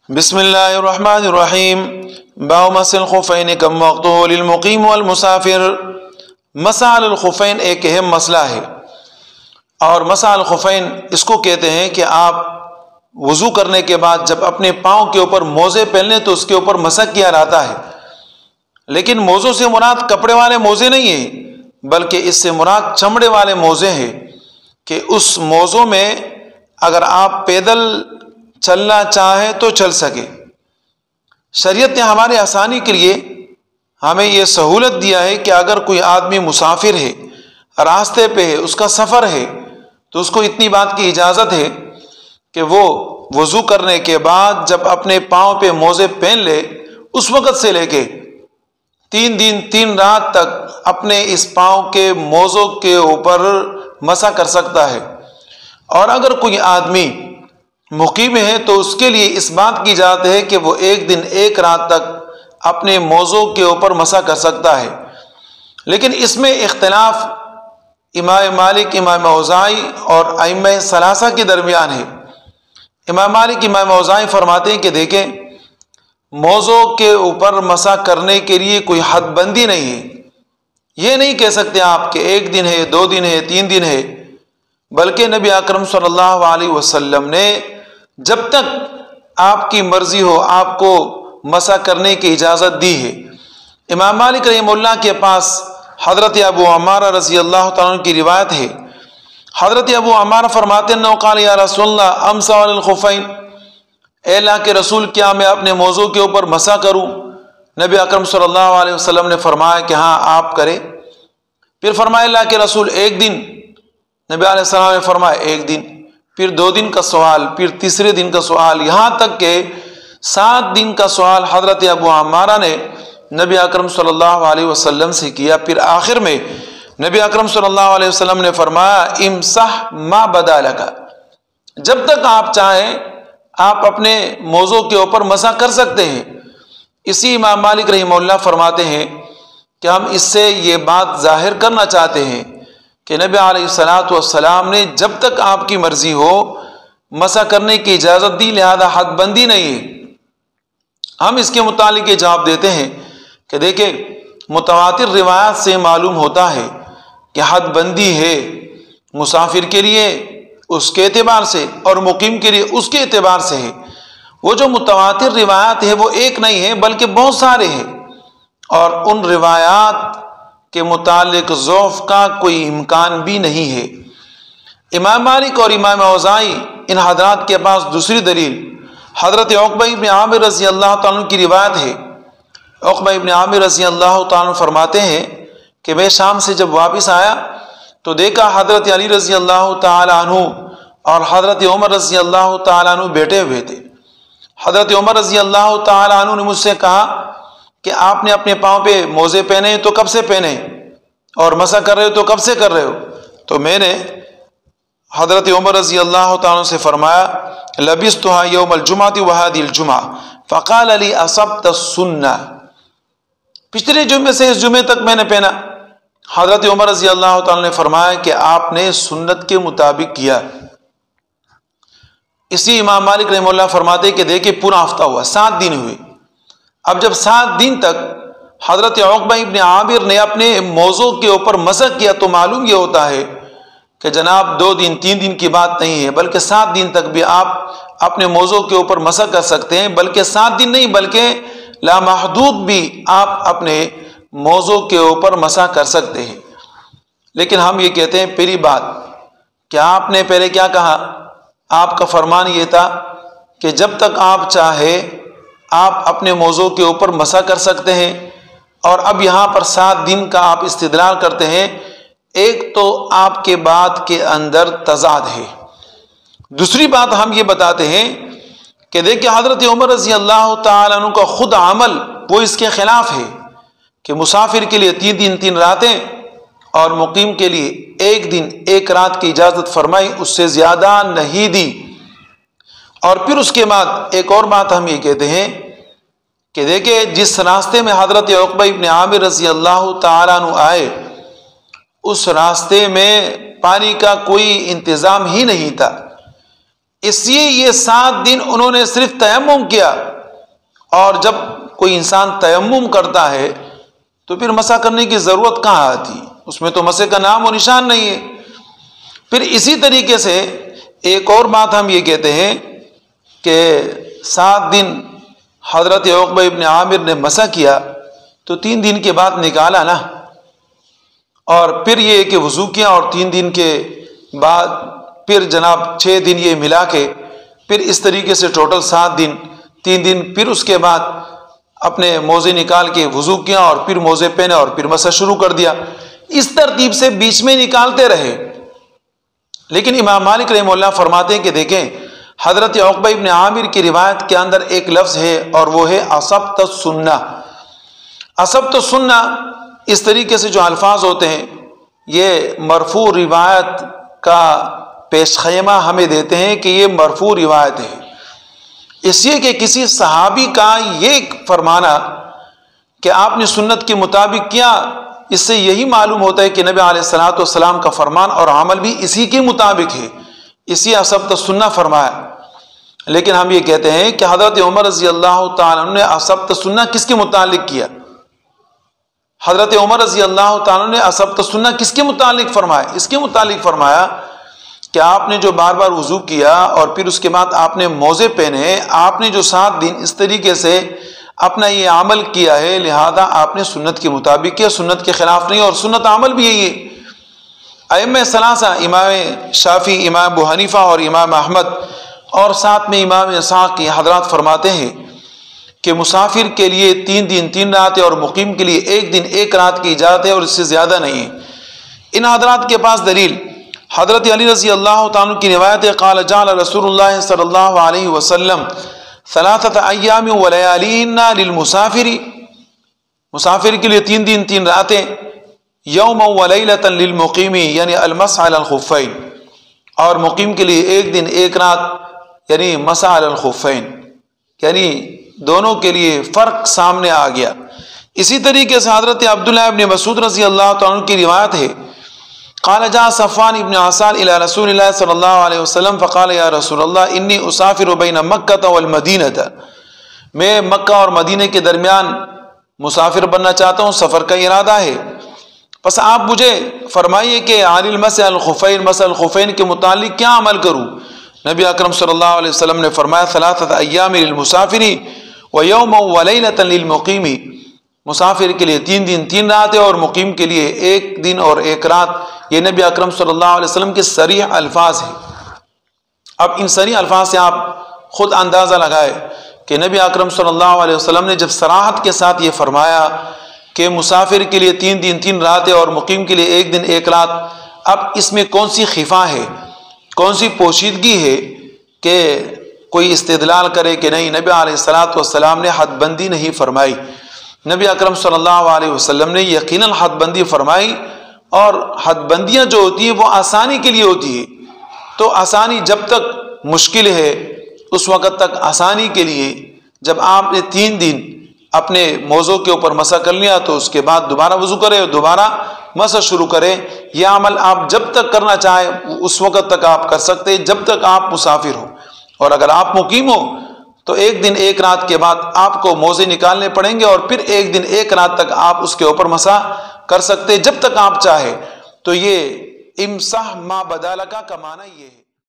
بسم اللہ الرحمن الرحیم باب مس الخفین کم وقتہ للمقیم والمسافر۔ مسح الخفین ایک اہم مسئلہ ہے، اور مسح الخفین اس کو کہتے ہیں کہ آپ وضو کرنے کے بعد جب اپنے پاؤں کے اوپر موزے پہن لیں تو اس کے اوپر مسح کیا جاتا ہے، لیکن موزوں سے مراد کپڑے والے موزے نہیں ہیں، بلکہ اس سے مراد چمڑے والے موزے ہیں کہ اس موزوں میں اگر آپ پیدل چلنا چاہیں تو چل سکے۔ شریعت نے ہمارے آسانی کے لیے ہمیں یہ سہولت دیا ہے کہ اگر کوئی آدمی مسافر ہے، راستے پہ ہے، اس کا سفر ہے، تو اس کو اتنی بات کی اجازت ہے کہ وہ وضو کرنے کے بعد جب اپنے پاؤں پہ موزے پہن لے، اس وقت سے لے کے 3 دن 3 رات تک اپنے اس پاؤں کے موزوں کے اوپر مسح کر سکتا ہے۔ اور اگر کوئی آدمی مقیم ہے تو اس کے لیے اس بات کی اجازت ہے کہ وہ 1 دن 1 رات تک اپنے موزوں کے اوپر مسح کر سکتا ہے۔ لیکن اس میں اختلاف امام مالک، امام اوزاعی اور ائمہ ثلاثہ کے درمیان ہے۔ امام مالک، امام اوزاعی فرماتے ہیں کہ دیکھیں، موزوں کے اوپر مسح کرنے کے لیے کوئی حد بندی نہیں ہے۔ یہ نہیں کہہ سکتے آپ کہ 1 دن ہے، 2 دن ہے، 3 دن ہے، بلکہ نبی اکرم صلی اللہ علیہ وسلم نے جب تک آپ کی مرضی ہو آپ کو مسح کرنے کی اجازت دی ہے۔ امام مالک رحمہ اللہ کے پاس حضرت ابو عمارہ رضی اللہ تعالیٰ عنہ کی روایت ہے۔ حضرت ابو عمارہ فرماتے ہیں قال یا رسول اللہ امسح علی الخفین، اے اللہ کے رسول کیا میں اپنے موزوں کے اوپر مسح کروں؟ نبی اکرم صلی اللہ علیہ وسلم نے فرمایا کہ ہاں آپ کریں۔ پھر فرمایا اللہ کے رسول 1 دن؟ نبی علیہ السلام نے فرمایا 1 دن، پھر 2 دن کا سوال، پھر تیسرے دن کا سوال، یہاں تک کہ 7 دن کا سوال حضرت ابو عمارہ نے نبی اکرم صلی اللہ علیہ وسلم سے کیا۔ پھر آخر میں نبی اکرم صلی اللہ علیہ وسلم نے فرمایا امسح ما بدا لک، جب تک آپ چاہیں آپ اپنے موزوں کے اوپر مسح کر سکتے ہیں۔ اسی امام مالک رحمہ اللہ فرماتے ہیں کہ ہم اس سے یہ بات ظاہر کرنا چاہتے ہیں کہ نبی علیہ الصلوۃ والسلام نے جب تک آپ کی مرضی ہو مسح کرنے کی اجازت دی، لہذا حد بندی نہیں ہے۔ ہم اس کے متعلق یہ جواب دیتے ہیں کہ دیکھیں، متواتر روایات سے معلوم ہوتا ہے کہ حد بندی ہے مسافر کے لیے اس کے اعتبار سے اور مقیم کے لیے اس کے اعتبار سے ہے۔ وہ جو متواتر روایات ہیں وہ ایک نہیں ہے بلکہ بہت سارے ہیں، اور ان روایات کے متعلق ضعف کا کوئی امکان بھی نہیں ہے۔ امام مالک اور امام اوزاعی ان حضرات کے پاس دوسری دلیل حضرت عقبہ ابن عامر رضی اللہ تعالیٰ عنہ کی روایت ہے۔ عقبہ ابن عامر رضی اللہ تعالیٰ عنہ فرماتے ہیں کہ میں شام سے جب واپس آیا تو دیکھا حضرت علی رضی اللہ تعالیٰ عنہ اور حضرت عمر رضی اللہ تعالیٰ عنہ بیٹھے ہوئے تھے۔ حضرت عمر رضی اللہ تعالیٰ عنہ نے مجھ سے کہا کہ آپ نے اپنے پاؤں پہ موزے پہنے تو کب سے پہنے، اور مسح کر رہے ہو تو کب سے کر رہے ہو؟ تو میں نے حضرت عمر رضی اللہ تعالیٰ عنہ سے فرمایا لبستها یوم الجمعۃ وهذه الجمعہ فقال لي اصبت السنہ، پچھلے جمعے سے اس جمعے تک میں نے پہنا۔ حضرت عمر رضی اللہ تعالیٰ نے فرمایا کہ آپ نے سنت کے مطابق کیا۔ اسی امام مالک رحمہ اللہ فرماتے کہ دیکھیں پورا ہفتہ ہوا، 7 دن ہوئے۔ اب جب 7 دن تک حضرت عقبہ ابن عامر نے اپنے موزوں کے اوپر مسح کیا تو معلوم یہ ہوتا ہے کہ جناب 2 دن 3 دن کی بات نہیں ہے، بلکہ 7 دن تک بھی آپ اپنے موزوں کے اوپر مسح کر سکتے ہیں، بلکہ 7 دن نہیں بلکہ لامحدود بھی آپ اپنے موزوں کے اوپر مسح کر سکتے ہیں۔ لیکن ہم یہ کہتے ہیں پہلی بات کہ آپ نے پہلے کیا کہا؟ آپ کا فرمان یہ تھا کہ جب تک آپ چاہے آپ اپنے موزوں کے اوپر مسح کر سکتے ہیں، اور اب یہاں پر 7 دن کا آپ استدلال کرتے ہیں۔ ایک تو آپ کے بات کے اندر تضاد ہے، دوسری بات ہم یہ بتاتے ہیں کہ دیکھیں حضرت عمر رضی اللہ تعالیٰ عنہ کا خود عمل وہ اس کے خلاف ہے کہ مسافر کے لیے 3 دن 3 راتیں اور مقیم کے لیے 1 دن 1 رات کی اجازت فرمائی، اس سے زیادہ نہیں دی۔ اور پھر اس کے بعد ایک اور بات ہم یہ کہتے ہیں کہ دیکھیں جس راستے میں حضرت عقبہ ابن عامر رضی اللہ تعالیٰ عنہ آئے اس راستے میں پانی کا کوئی انتظام ہی نہیں تھا، اس لیے یہ 7 دن انہوں نے صرف تیمم کیا، اور جب کوئی انسان تیمم کرتا ہے تو پھر مسح کرنے کی ضرورت کہاں آتی؟ اس میں تو مسح کا نام و نشان نہیں ہے۔ پھر اسی طریقے سے ایک اور بات ہم یہ کہتے ہیں کہ 7 دن حضرت عقبہ ابن عامر نے مسح کیا تو 3 دن کے بعد نکالا نا، اور پھر یہ کہ وضو کیا، اور 3 دن کے بعد پھر جناب 6 دن یہ ملا کے پھر اس طریقے سے ٹوٹل 7 دن، 3 دن پھر اس کے بعد اپنے موزے نکال کے وضو کیا، اور پھر موزے پہنے اور پھر مسح شروع کر دیا۔ اس ترتیب سے بیچ میں نکالتے رہے۔ لیکن امام مالک رحمہ اللہ فرماتے ہیں کہ دیکھیں، حضرت عقبہ ابن عامر کی روایت کے اندر ایک لفظ ہے، اور وہ ہے اصبت السنہ۔ اصبت السنہ، اس طریقے سے جو الفاظ ہوتے ہیں یہ مرفوع روایت کا پیش خیمہ ہمیں دیتے ہیں کہ یہ مرفوع روایت ہے، اس لیے کہ کسی صحابی کا یہ فرمانا کہ آپ نے سنت کے مطابق کیا، اس سے یہی معلوم ہوتا ہے کہ نبی علیہ الصلوۃ والسلام کا فرمان اور عمل بھی اسی کے مطابق ہے، اسی اصبت السنہ فرمایا۔ لیکن ہم یہ کہتے ہیں کہ حضرت عمر رضی اللہ تعالیٰ عنہ نے اصبت السنہ کس کے متعلق کیا؟ حضرت عمر رضی اللہ تعالیٰ نے اصبت السنہ کس کے متعلق فرمایا؟ اس کے متعلق فرمایا کہ آپ نے جو بار بار وضو کیا اور پھر اس کے بعد آپ نے موزے پہنے، آپ نے جو 7 دن اس طریقے سے اپنا یہ عمل کیا ہے، لہذا آپ نے سنت کے مطابق کیا، سنت کے خلاف نہیں، اور سنت عمل بھی یہی ہے۔ ائمہ ثلاثہ، امام شافعی، امام ابو حنیفہ اور امام احمد، اور ساتھ میں امام اسحاق کے حضرات فرماتے ہیں کہ مسافر کے لیے 3 دن 3 راتیں اور مقیم کے لیے 1 دن 1 رات کی اجازت ہے، اور اس سے زیادہ نہیں ہے۔ ان حضرات کے پاس دلیل حضرت علی رضی اللہ تعالیٰ کی روایت ہے، قال جعل رسول اللہ صلی اللہ علیہ وسلم 3 ایام ولیالین للمسافر، مسافر کے لیے 3 دن 3 راتیں، یوم ولیلۃ للمقیم یعنی المسح علی الخفین، اور مقیم کے لیے 1 دن 1 رات یعنی مسح علی الخفین، یعنی دونوں کے لیے فرق سامنے آ گیا۔ اسی طریقے سے حضرت عبداللہ ابن مسعود رضی اللہ تعالیٰ عنہ کی روایت ہے، قال جاء صفوان ابن عسال الى رسول اللہ صلی اللہ علیہ وسلم فقال یا رسول اللہ انی اسافر بین مکہ والمدینہ، میں مکہ اور مدینہ کے درمیان مسافر بننا چاہتا ہوں، سفر کا ارادہ ہے، بس آپ مجھے فرمائیے کہ عن المسح الخفین، مسح الخفین کے متعلق کیا عمل کروں؟ نبی اکرم صلی اللہ علیہ وسلم نے فرمایا 3 ایام للمسافر ویوم ولیلۃ للمقیم، مسافر کے لیے 3 دن 3 راتیں اور مقیم کے لیے 1 دن اور 1 رات۔ یہ نبی اکرم صلی اللہ علیہ وسلم کے صریح الفاظ ہیں۔ اب ان صریح الفاظ سے آپ خود اندازہ لگائے کہ نبی اکرم صلی اللہ علیہ وسلم نے جب صراحت کے ساتھ یہ فرمایا کہ مسافر کے لیے 3 دن 3 راتیں اور مقیم کے لیے 1 دن 1 رات، اب اس میں کون سی خفا ہے، کون سی پوشیدگی ہے کہ کوئی استدلال کرے کہ نہیں نبی علیہ الصلوۃ والسلام نے حد بندی نہیں فرمائی؟ نبی اکرم صلی اللہ علیہ وسلم نے یقیناً حد بندی فرمائی، اور حد بندیاں جو ہوتی ہیں وہ آسانی کے لیے ہوتی ہے، تو آسانی جب تک مشکل ہے اس وقت تک آسانی کے لیے جب آپ نے 3 دن اپنے موضوع کے اوپر مسح کر لیا تو اس کے بعد دوبارہ وضو کرے اور دوبارہ مسح شروع کرے۔ یہ عمل آپ جب تک کرنا چاہیں اس وقت تک آپ کر سکتے جب تک آپ مسافر ہو، اور اگر آپ مقیم ہو تو 1 دن 1 رات کے بعد آپ کو موزے نکالنے پڑیں گے، اور پھر 1 دن 1 رات تک آپ اس کے اوپر مسح کر سکتے جب تک آپ چاہیں۔ تو یہ امسح ما بدالکا کا معنی یہ ہے۔